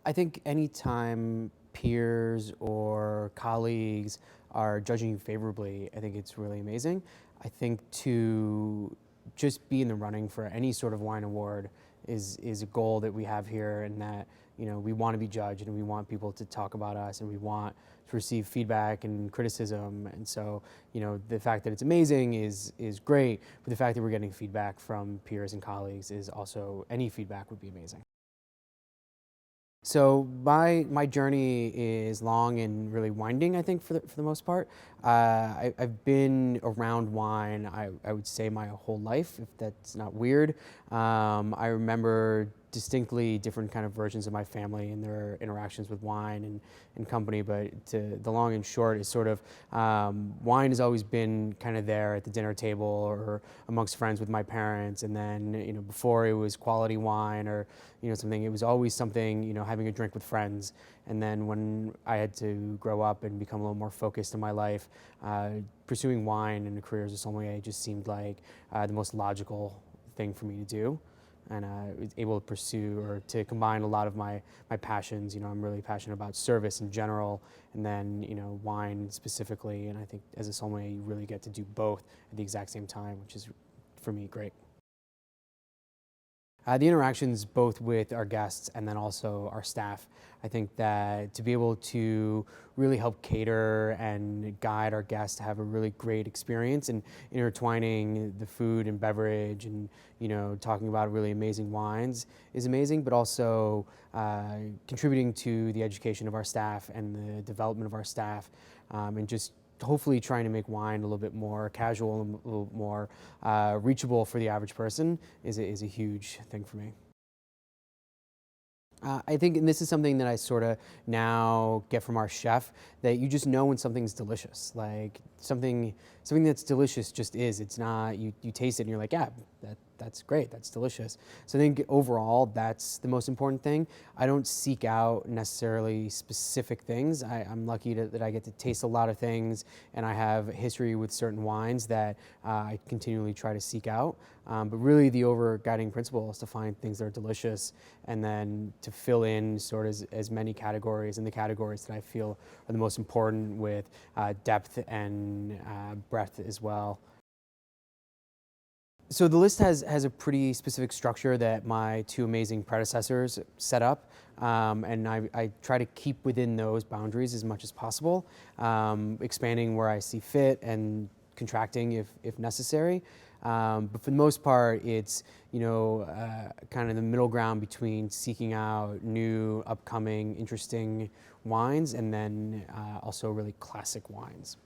I think anytime peers or colleagues are judging you favorably, I think it's really amazing. I think to just be in the running for any sort of wine award is a goal that we have here, and that we want to be judged and we want people to talk about us and we want to receive feedback and criticism. And so the fact that it's amazing is great, but the fact that we're getting feedback from peers and colleagues is also, any feedback would be amazing. So my journey is long and really winding, I think, for the most part. I've been around wine, I would say, my whole life, if that's not weird. I remember distinctly different kind of versions of my family and their interactions with wine and company, but the long and short is sort of wine has always been kind of there at the dinner table or amongst friends with my parents, and then before it was quality wine or something, it was always something, having a drink with friends. And then when I had to grow up and become a little more focused in my life, pursuing wine and a career as a sommelier just seemed like the most logical thing for me to do. And I was able to pursue or to combine a lot of my passions. I'm really passionate about service in general, and then wine specifically. And I think as a sommelier, you really get to do both at the exact same time, which is, for me, great. The interactions both with our guests and then also our staff. I think that to be able to really help cater and guide our guests to have a really great experience, and intertwining the food and beverage and talking about really amazing wines is amazing, but also contributing to the education of our staff and the development of our staff, and just hopefully trying to make wine a little bit more casual and a little more reachable for the average person is a huge thing for me. I think, and this is something that I sort of now get from our chef, that you just know when something's delicious. Like something that's delicious just is. It's not, you taste it and you're like, yeah, that's great, that's delicious. So I think overall that's the most important thing. I don't seek out necessarily specific things. I'm lucky that I get to taste a lot of things, and I have a history with certain wines that I continually try to seek out. But really the overguiding principle is to find things that are delicious, and then to fill in sort of as many categories, and the categories that I feel are the most important, with depth and breadth as well. So the list has a pretty specific structure that my two amazing predecessors set up, and I try to keep within those boundaries as much as possible, expanding where I see fit and contracting if necessary. But for the most part, it's kind of the middle ground between seeking out new, upcoming, interesting wines, and then also really classic wines.